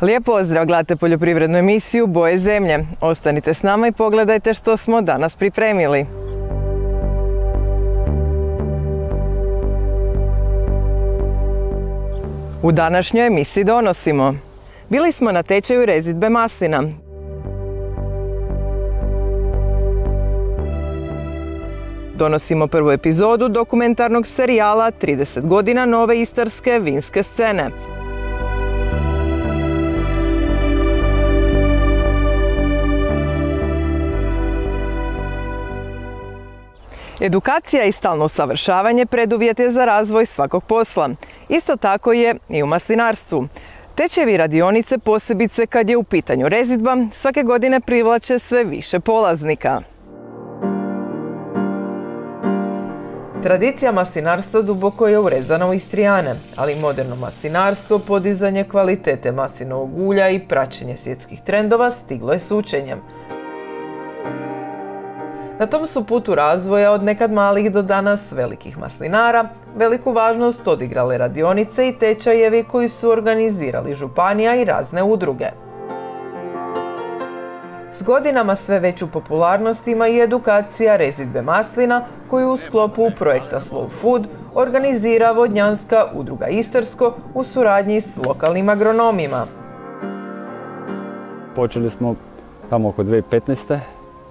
Lijep pozdrav, gledate poljoprivrednu emisiju Boje zemlje. Ostanite s nama i pogledajte što smo danas pripremili. U današnjoj emisiji donosimo. Bili smo na tečaju rezidbe maslina. Donosimo prvu epizodu dokumentarnog serijala 30 godina nove istarske vinske scene. Edukacija i stalno usavršavanje preduvjet je za razvoj svakog posla. Isto tako je i u maslinarstvu. Tečajevi radionice, posebice kad je u pitanju rezidba, svake godine privlače sve više polaznika. Tradicija maslinarstva duboko je urezana u Istrijane, ali moderno maslinarstvo, podizanje kvalitete maslinovog ulja i praćenje svjetskih trendova stiglo je s učenjem. Na tom su putu razvoja od nekad malih do danas velikih maslinara veliku važnost odigrale radionice i tečajevi koji su organizirali županija i razne udruge. S godinama sve veću popularnost ima i edukacija rezidbe maslina koju u sklopu projekta Slow Food organizira Vodnjanska udruga Istarsko u suradnji s lokalnim agronomima. Počeli smo tamo oko 2015.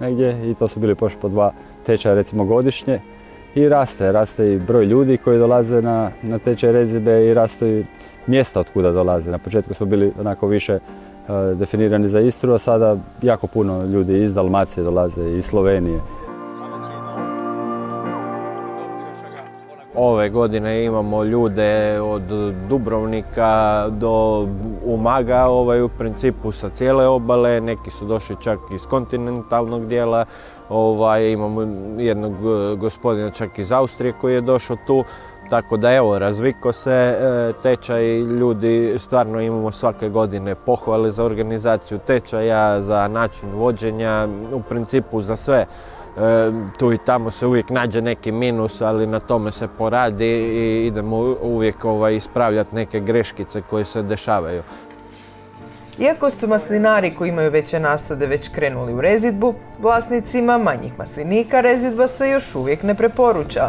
negdje i to su bili po 2 tečaja recimo godišnje i raste i broj ljudi koji dolaze na tečaj rezidbe i raste i mjesta od kuda dolaze. Na početku smo bili onako više definirani za Istru, a sada jako puno ljudi iz Dalmacije dolaze, iz Slovenije. Ove godine imamo ljude od Dubrovnika do Umaga, u principu sa cijele obale, neki su došli čak iz kontinentalnog dijela, imamo jednog gospodina čak iz Austrije koji je došao tu, tako da evo, razviko se tečaj, ljudi stvarno imamo svake godine pohvale za organizaciju tečaja, za način vođenja, u principu za sve. Tu i tamo se uvijek nađe neki minus, ali na tome se poradi i idemo uvijek ispravljati neke greškice koje se dešavaju. Iako su maslinari koji imaju veće nasade već krenuli u rezidbu, vlasnicima manjih maslinika rezidba se još uvijek ne preporuča.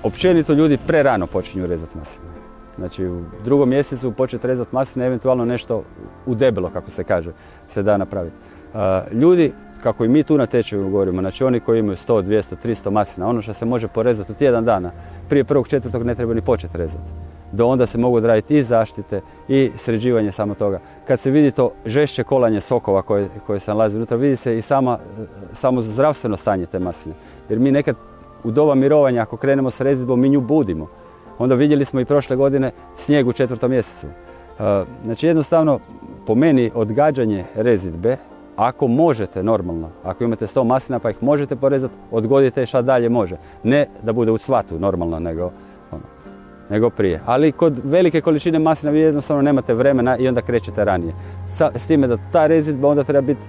Općenito ljudi prerano počinju rezati masline. Znači u 2. mjesecu početi rezati masline, eventualno nešto u debelo, kako se kaže, se da napraviti. Ljudi, kako i mi tu na tečaju govorimo, znači oni koji imaju 100, 200, 300 maslina, ono što se može porezati u tjedan dana, prije 1.4. ne treba ni početi rezati. Do onda se mogu odraditi i zaštite i sređivanje samo toga. Kad se vidi to žešće kolanje sokova koje se nalazi unutra, vidi se i samo zdravstveno stanje te masline. Jer mi nekad u doba mirovanja, ako krenemo s rezidbom, mi nju budimo. Onda vidjeli smo i prošle godine snijeg u 4. mjesecu. Znači jednostavno, po meni, odgađanje rezidbe, ako možete normalno, ako imate 100 maslina pa ih možete porezati, odgodite šta dalje može. Ne da bude u cvatu normalno, nego prije. Ali kod velike količine maslina vi jednostavno nemate vremena i onda krećete ranije. S time da ta rezidba onda treba biti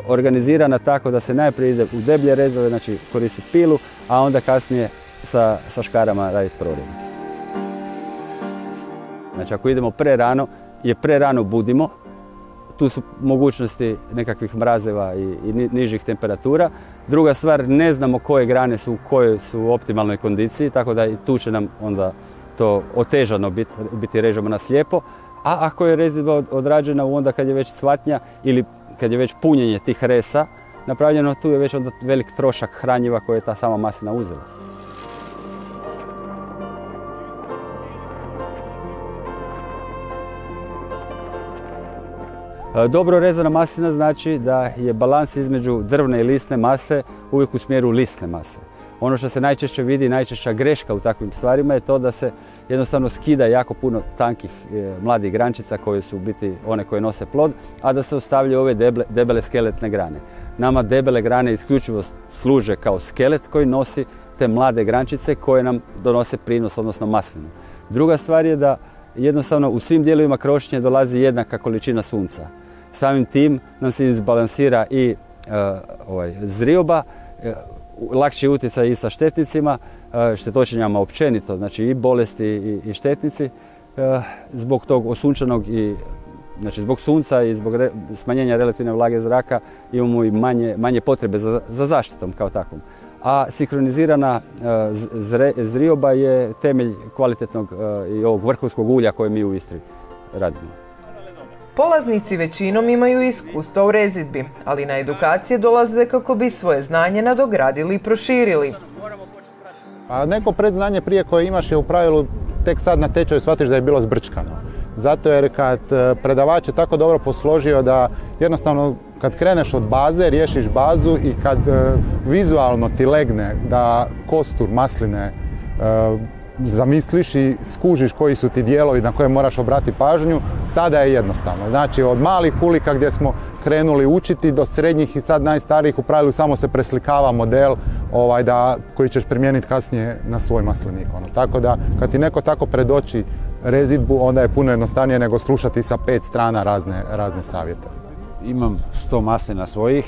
organizirana tako da se najprije ide u deblje rezove, znači koristiti pilu, a onda kasnije sa škarama raditi prorez. Znači ako idemo prerano, prerano budimo, tu su mogućnosti nekakvih mrazeva i nižih temperatura. Druga stvar, ne znamo koje grane su u kojoj su u optimalnoj kondiciji, tako da i tu će nam onda to otežano biti režemo na slijepo. A ako je rezidba odrađena onda kad je već cvatnja ili kad je već punjenje tih resa napravljeno, tu je već onda velik trošak hranjiva koje je ta sama maslina uzela. Dobro rezana maslina znači da je balans između drvne i lisne mase uvijek u smjeru lisne mase. Ono što se najčešće vidi, najčešća greška u takvim stvarima je to da se jednostavno skida jako puno tankih mladih grančica koje su u biti one koje nose plod, a da se ostavljaju ove debele skeletne grane. Nama debele grane isključivo služe kao skelet koji nosi te mlade grančice koje nam donose prinos, odnosno maslinu. Druga stvar je da jednostavno u svim dijelovima krošnje dolazi jednaka količina sunca. Samim tim nam se izbalansira i zrioba, lakši utjecaj i sa štetnicima, štetočinjama općenito, znači i bolesti i štetnici, zbog tog osunčanog i Znači zbog sunca i zbog smanjenja relativne vlage zraka imamo i manje potrebe za zaštitom kao takvom. A sinkronizirana zrioba je temelj kvalitetnog i ovog vrhunskog ulja koje mi u Istri radimo. Polaznici većinom imaju iskustva u rezidbi, ali na edukacije dolaze kako bi svoje znanje nadogradili i proširili. A neko predznanje prije koje imaš je u pravilu tek sad na tečaju shvatiš da je bilo zbrčkano. Zato jer kad predavač je tako dobro posložio da jednostavno kad kreneš od baze, riješiš bazu i kad vizualno ti legne da kostur masline zamisliš i skužiš koji su ti dijelovi na koje moraš obratiti pažnju, tada je jednostavno. Znači od malih ulika gdje smo krenuli učiti do srednjih i sad najstarijih u pravilu samo se preslikava model koji ćeš primijeniti kasnije na svoj maslinik. Tako da kad ti neko tako predoči rezidbu, onda je puno jednostavnije nego slušati sa 5 strana razne savjete. Imam 100 maslina svojih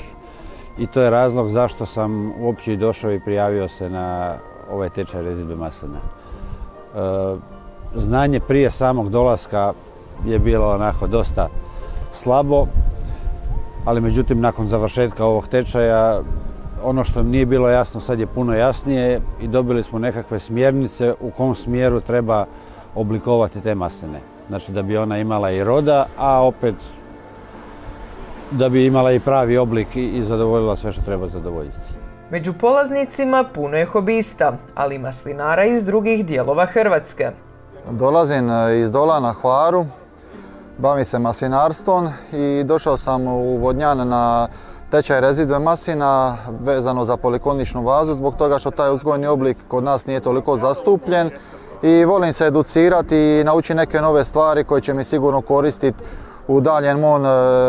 i to je razlog zašto sam uopće i došao i prijavio se na ovaj tečaj rezidbe maslina. Znanje prije samog dolaska je bilo onako dosta slabo, ali međutim nakon završetka ovog tečaja ono što nije bilo jasno sad je puno jasnije i dobili smo nekakve smjernice u kom smjeru treba oblikovati te masline. Znači da bi ona imala i roda, a opet da bi imala i pravi oblik i zadovoljila sve što treba zadovoljiti. Među polaznicima puno je hobista, ali i maslinara iz drugih dijelova Hrvatske. Dolazim iz Dola na Hvaru, bavim se maslinarstvom i došao sam u Vodnjan na tečaj rezidbe maslina vezano za polikoničnu vazu zbog toga što taj uzgojni oblik kod nas nije toliko zastupljen i volim se educirati i naučiti neke nove stvari koje će mi sigurno koristiti u daljem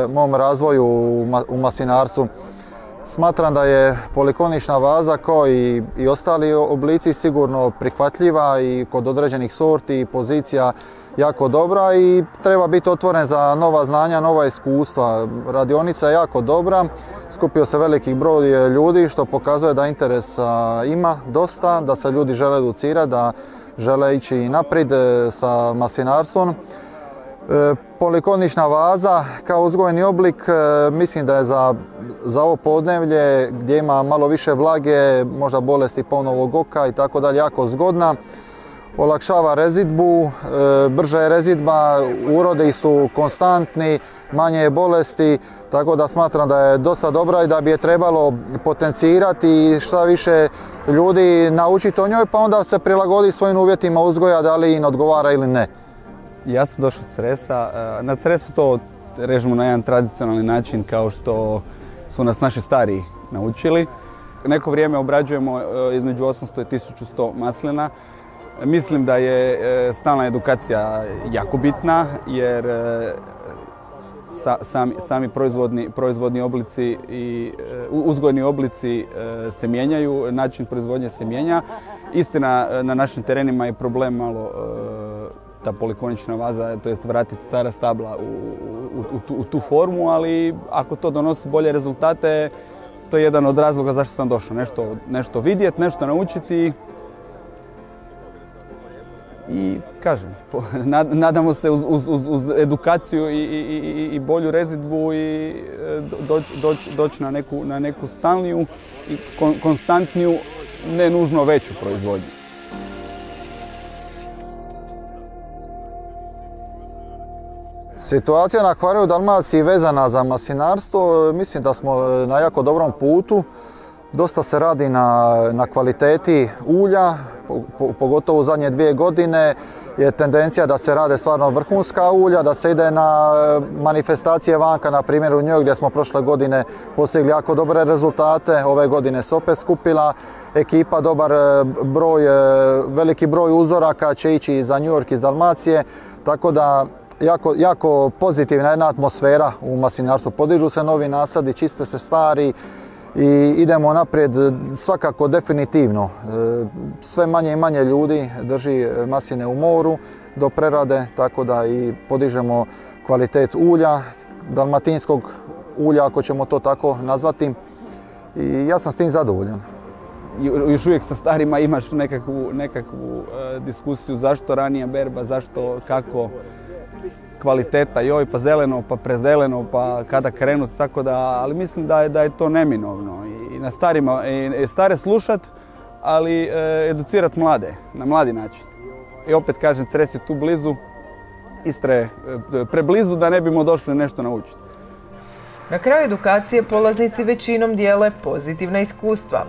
mom razvoju u maslinarstvu. Smatram da je polikonična vaza kao i ostali oblici sigurno prihvatljiva i kod određenih sorti i pozicija jako dobra i treba biti otvoren za nova znanja, nova iskustva. Radionica je jako dobra, skupio se veliki broj ljudi što pokazuje da interesa ima dosta, da se ljudi žele educirati, da žele ići naprijed sa maslinarstvom. Polikonična vaza kao uzgojni oblik mislim da je za ovo podneblje gdje ima malo više vlage, možda bolesti ponovog oka i tako dalje, jako zgodna. Olakšava rezidbu, brža je rezidba, urodi su konstantni, manje je bolesti, tako da smatram da je dosta dobra i da bi je trebalo potencirati i šta više ljudi naučiti o njoj pa onda se prilagodi svojim uvjetima uzgoja da li im odgovara ili ne. Ja sam došao s Cresa. Na Cresu to režemo na jedan tradicionalni način kao što su nas naši stariji naučili. Neko vrijeme obrađujemo između 800 i 1100 maslina. Mislim da je stalna edukacija jako bitna jer sami proizvodni oblici i uzgojni oblici se mijenjaju, način proizvodnje se mijenja. Istina, na našim terenima je problem malo ta polikonična vaza, to jest vratiti stara stabla u tu formu, ali ako to donosi bolje rezultate, to je jedan od razloga zašto sam došao. Nešto vidjeti, nešto naučiti i kažem, nadamo se uz edukaciju i bolju rezidbu i doći na neku stalniju i konstantniju, ne nužno veću proizvodnju. Situacija na Hvaru u Dalmaciji vezana za maslinarstvo, mislim da smo na jako dobrom putu. Dosta se radi na kvaliteti ulja, pogotovo u zadnje 2 godine je tendencija da se rade stvarno vrhunska ulja, da se ide na manifestacije vanka, na primjer u Njoj gdje smo prošle godine postigli jako dobre rezultate, ove godine se opet skupila ekipa, dobar broj, veliki broj uzoraka će ići za New York iz Dalmacije, tako da jako pozitivna jedna atmosfera u maslinarstvu. Podižu se novi nasadi, čiste se stari i idemo naprijed svakako definitivno. Sve manje i manje ljudi drži masline u moru do prerade, tako da i podižemo kvalitet ulja, dalmatinskog ulja ako ćemo to tako nazvati i ja sam s tim zadovoljan. Još uvijek sa starima imaš nekakvu diskusiju zašto ranija berba, zašto, kako. kvaliteta, joj pa zeleno, pa prezeleno, pa kada krenuti, tako da, ali mislim da je to neminovno i na starima, i stare slušat, ali educirat mlade, na mladi način. I opet kažem, Cres je tu blizu, Istra je preblizu da ne bimo došli nešto naučiti. Na kraju edukacije polaznici većinom dijele pozitivna iskustva.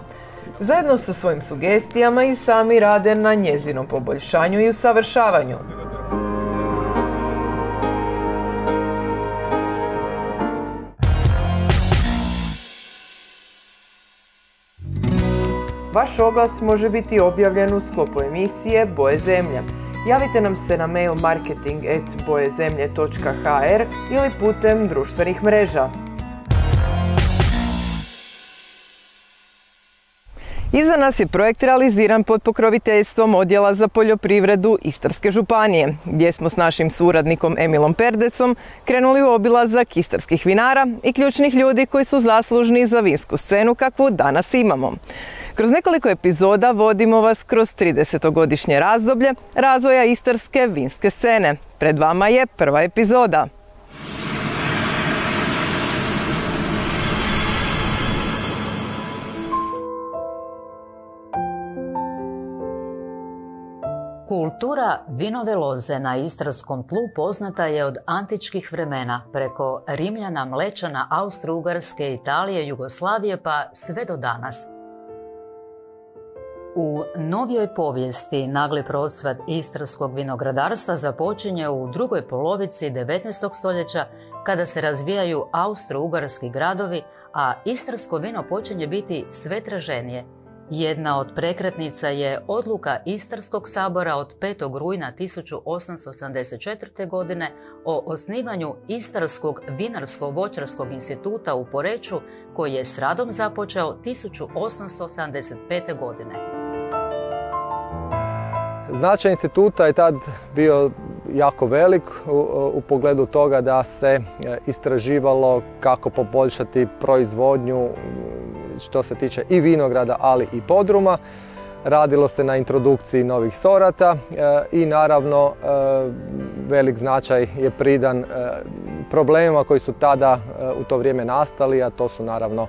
Zajedno sa svojim sugestijama i sami rade na njezinom poboljšanju i usavršavanju. Vaš oglas može biti objavljen u sklopu emisije Boje zemlje. Javite nam se na mail marketing@bojezemlje.hr ili putem društvenih mreža. Iza nas je projekt realiziran pod pokroviteljstvom Odjela za poljoprivredu Istarske županije, gdje smo s našim suradnikom Emilom Perdecom krenuli u obilazak istarskih vinara i ključnih ljudi koji su zaslužni za vinsku scenu kakvu danas imamo. Kroz nekoliko epizoda vodimo vas kroz 30-godišnje razdoblje razvoja istarske vinske scene. Pred vama je prva epizoda. Kultura vinove loze na istarskom tlu poznata je od antičkih vremena, preko Rimljana, Mlečana, Austro-Ugarske, Italije, Jugoslavije pa sve do danas. U novijoj povijesti nagli procvat istarskog vinogradarstva započinje u drugoj polovici 19. stoljeća kada se razvijaju austro-ugarski gradovi, a istarsko vino počinje biti sve traženije. Jedna od prekretnica je odluka Istarskog sabora od 5. rujna 1884. godine o osnivanju Istarskog vinarsko-voćarskog instituta u Poreču, koji je s radom započeo 1885. godine. Značaj instituta je tad bio jako velik u pogledu toga da se istraživalo kako poboljšati proizvodnju što se tiče i vinograda, ali i podruma. Radilo se na introdukciji novih sorata i naravno velik značaj je pridan problemima koji su tada u to vrijeme nastali, a to su naravno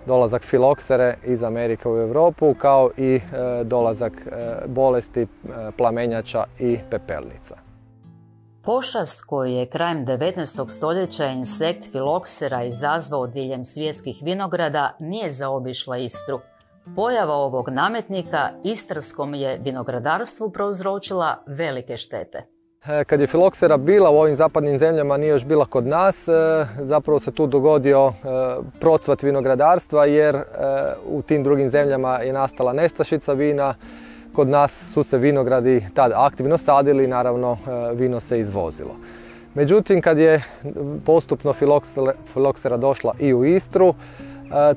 dolazak filoksere iz Amerike u Europu, kao i dolazak bolesti plamenjača i pepelnica. Pošast koju je krajem 19. stoljeća insekt filoksera izazvao diljem svjetskih vinograda nije zaobišla Istru. Pojava ovog nametnika istarskom je vinogradarstvu prouzročila velike štete. Kad je filoksera bila u ovim zapadnim zemljama, nije još bila kod nas, zapravo se tu dogodio procvat vinogradarstva jer u tim drugim zemljama je nastala nestašica vina. Kod nas su se vinogradi tad aktivno sadili, naravno vino se izvozilo. Međutim, kad je postupno filoksera došla i u Istru,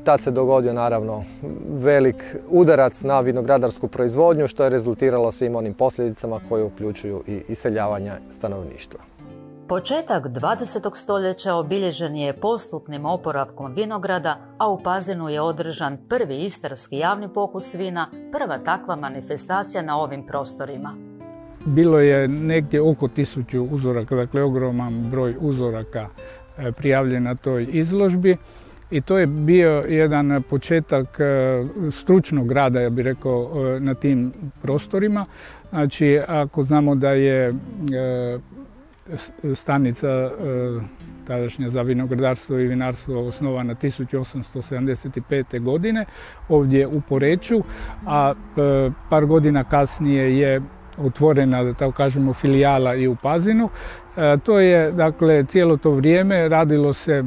tad se dogodio naravno velik udarac na vinogradarsku proizvodnju, što je rezultiralo svim onim posljedicama koje uključuju i iseljavanje stanovništva. Početak 20. stoljeća obilježen je postupnim oporavkom vinograda, a u Pazinu je održan prvi istarski javni pokus vina, prva takva manifestacija na ovim prostorima. Bilo je negdje oko 1000 uzoraka, dakle ogroman broj uzoraka prijavljen na toj izložbi. I to je bio jedan početak stručnog rada, ja bih rekao, na tim prostorima. Znači, ako znamo da je stanica tadašnja za vinogradarstvo i vinarstvo osnovana 1875. godine ovdje u Poreču, a par godina kasnije je otvorena, da tako kažemo, filijala i u Pazinu. To je, dakle, cijelo to vrijeme radilo se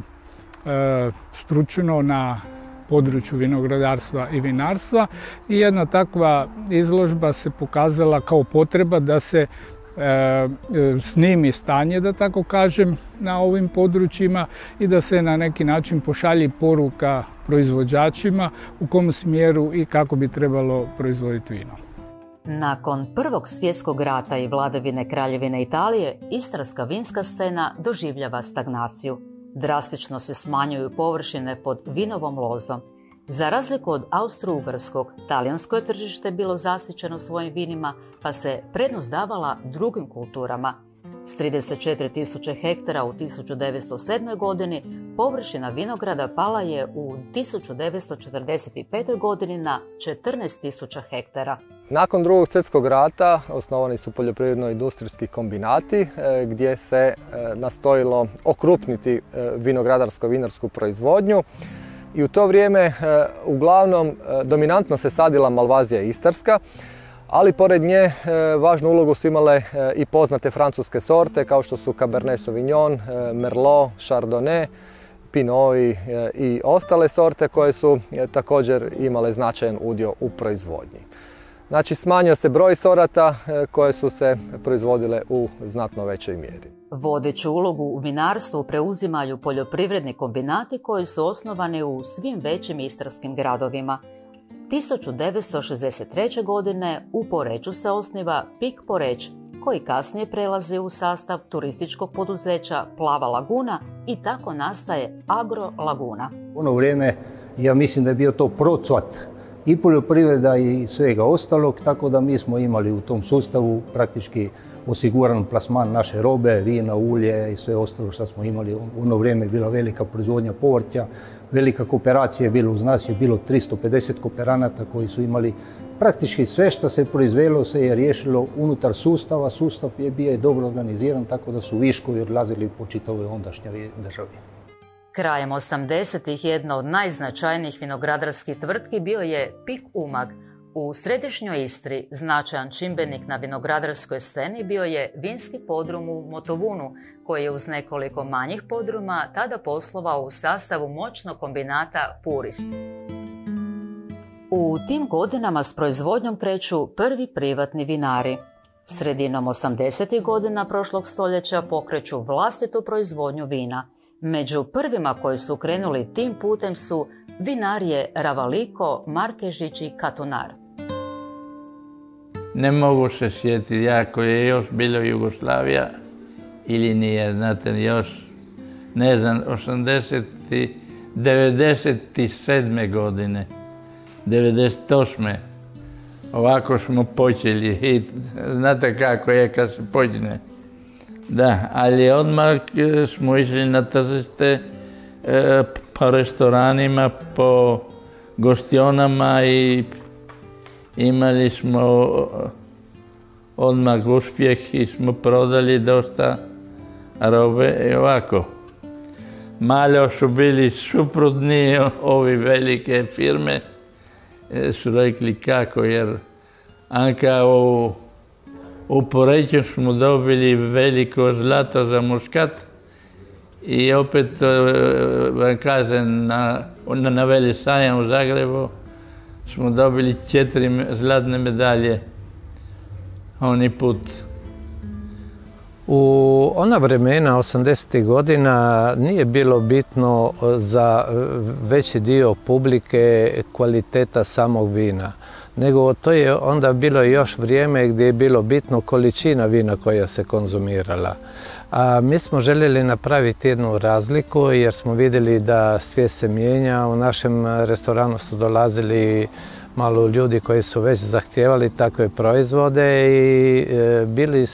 stručno na području vinogradarstva i vinarstva i jedna takva izložba se pokazala kao potreba da se snimi stanje, da tako kažem, na ovim područjima i da se na neki način pošalji poruka proizvođačima u kom smjeru i kako bi trebalo proizvoditi vino. Nakon Prvog svjetskog rata i vladavine Kraljevine Italije, istarska vinska scena doživljava stagnaciju. Drastično se smanjuju površine pod vinovom lozom. Za razliku od austro-ugarskog, talijansko je tržište bilo zaštićeno svojim vinima, pa se prednost davala drugim kulturama. S 34.000 hektara u 1907. godini površina vinograda pala je u 1945. godini na 14.000 hektara. Nakon Drugog svjetskog rata osnovani su poljoprivredno-industrijski kombinati gdje se nastojilo okrupniti vinogradarsko-vinarsku proizvodnju i u to vrijeme uglavnom dominantno se sadila Malvazija istarska, ali pored nje važnu ulogu su imale i poznate francuske sorte kao što su Cabernet Sauvignon, Merlot, Chardonnay, Pinot i ostale sorte koje su također imale značajan udio u proizvodnji. Znači smanjio se broj sorata koje su se proizvodile u znatno većoj mjeri. Vodeću ulogu u vinarstvu preuzimaju poljoprivredni kombinati koji su osnovani u svim većim istarskim gradovima. 1963. godine u Poreču se osniva PIK Poreč, koji kasnije prelazi u sastav turističkog poduzeća Plava laguna i tako nastaje Agro Laguna. U ono vrijeme ja mislim da je bio to procvat i poljoprivreda i svega ostalog, tako da mi smo imali u tom sustavu praktički osiguran plasman naše robe, vina, ulje i sve ostalo što smo imali. U ono vrijeme je bila velika proizvodnja povrća, velika kooperacija je bila uz nas, je bilo 350 kooperanata koji su imali praktički sve što se proizvelo se je riješilo unutar sustava. Sustav je bio dobro organiziran, tako da su viškovi odlazili po čitavoj ondašnjoj državi. Krajem 80-ih jedna od najznačajnijih vinogradarskih tvrtki bio je PIK Umag. U središnjoj Istri značajan čimbenik na vinogradarskoj sceni bio je vinski podrum u Motovunu, koji je uz nekoliko manjih podruma tada poslovao u sastavu moćnog kombinata Puris. U tim godinama s proizvodnjom kreću prvi privatni vinari. Sredinom 80. godina prošlog stoljeća pokreću vlastitu proizvodnju vina. Među prvima koji su krenuli tim putem su vinarije Ravaliko, Markežić i Katunar. Ne mogu se sjetiti, jako je još bilo Jugoslavija ili nije, znate, još, ne znam, 97. godine, 98. Ovako smo počeli i znate kako je kad se počne. Da, ali odmah smo išli na tržište po restoranima, po gostionama i imali smo odmah uspjeh i smo prodali dosta robe i ovako. Malo su bili suprotni ovi velike firme, su rekli kako, jer Anka u Poreču smo dobili veliko zlato za Muscat i opet vam kažem na Veli sajam u Zagrebu smo dobili 4 zlatne medalje oni put. U ona vremena 80. godina nije bilo bitno za veći dio publike kvaliteta samog vina, nego to je onda bilo još vrijeme gdje je bilo bitno količina vina koja se konzumirala. A mi smo željeli napraviti jednu razliku jer smo vidjeli da svijet se mijenja. U našem restoranu su dolazili malo ljudi koji su već zahtijevali takve proizvode i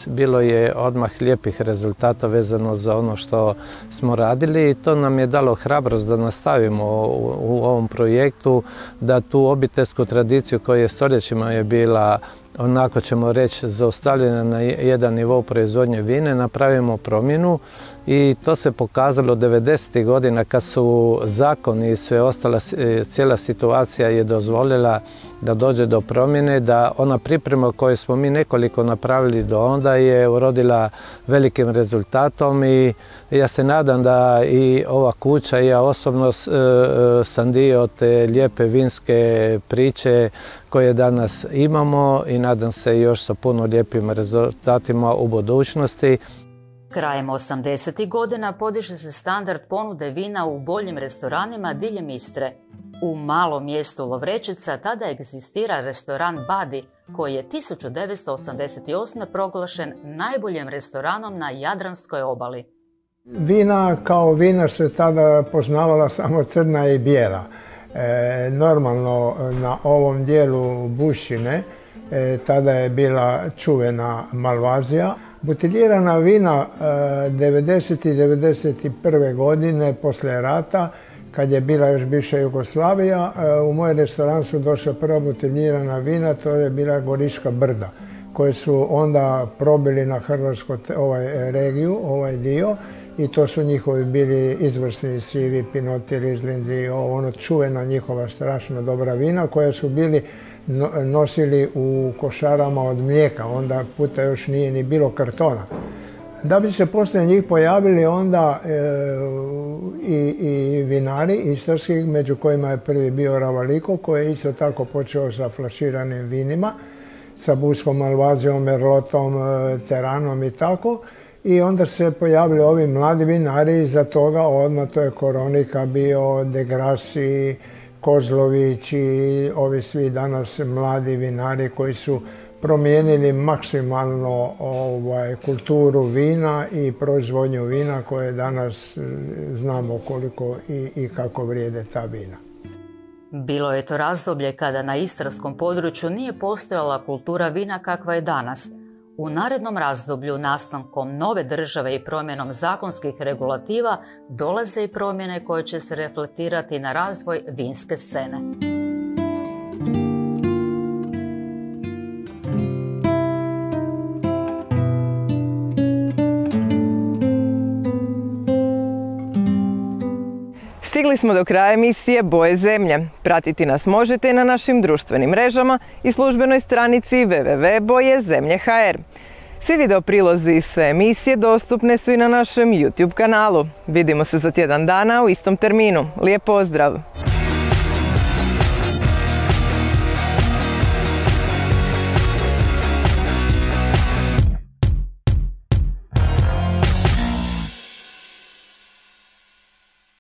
bilo je odmah lijepih rezultata vezano za ono što smo radili i to nam je dalo hrabrost da nastavimo u ovom projektu, da tu obiteljsku tradiciju koja je stoljećima je bila, onako ćemo reći, zaustavljena na jedan nivo proizvodnje vine, napravimo promjenu i to se pokazalo 90. godina kad su zakoni i sve ostala, cijela situacija je dozvolila da dođe do promjene, da ona priprema koju smo mi nekoliko napravili do onda je urodila velikim rezultatom i ja se nadam da i ova kuća i ja osobno sam dio te lijepe vinske priče koje danas imamo i nadam se još sa puno lijepim rezultatima u budućnosti. Krajem 80. godina podiže se standard ponude vina u boljim restoranima diljem Istre. U malom mjestu Lovrečica tada egzistira restoran Badi, koji je 1988. proglašen najboljim restoranom na Jadranskoj obali. Vina kao vina se tada poznavala samo crna i bijela. Normalno na ovom dijelu Bušine tada je bila čuvena Malvazija, Buteljirana vina 90. i 91. godine poslije rata, kad je bila još bivša Jugoslavija, u moj restoran su došla prva buteljirana vina, to je bila Goriška brda, koje su onda probili na Hrvatsku regiju, ovaj dio, i to su njihovi bili izvrsni sivi, pinoti, rizlindi, ono čuvena njihova strašno dobra vina koja su bili nosili u košarama od mlijeka, onda puta još nije ni bilo kartona. Da bi se poslije njih pojavili onda i vinari istarski, među kojima je prvi bio Ravaliko, koji je isto tako počeo sa flaširanim vinima, sa Buskom, Malvazijom, Merlotom, Teranom i tako. I onda se pojavili ovi mladi vinari, iza toga odmah to je Koronika bio, De Grassi, Kozlović i ovi svi danas mladi vinari koji su promijenili maksimalno kulturu vina i proizvodnju vina koje danas znamo koliko i kako vrijede ta vina. Bilo je to razdoblje kada na istarskom području nije postojala kultura vina kakva je danas. U narednom razdoblju, nastankom nove države i promjenom zakonskih regulativa, dolaze i promjene koje će se reflektirati na razvoj vinske scene. Stigli smo do kraja emisije Boje zemlje. Pratiti nas možete na našim društvenim mrežama i službenoj stranici www.bojezemlje.hr. Svi video prilozi i sve emisije dostupne su i na našem YouTube kanalu. Vidimo se za tjedan dana u istom terminu. Lijep pozdrav!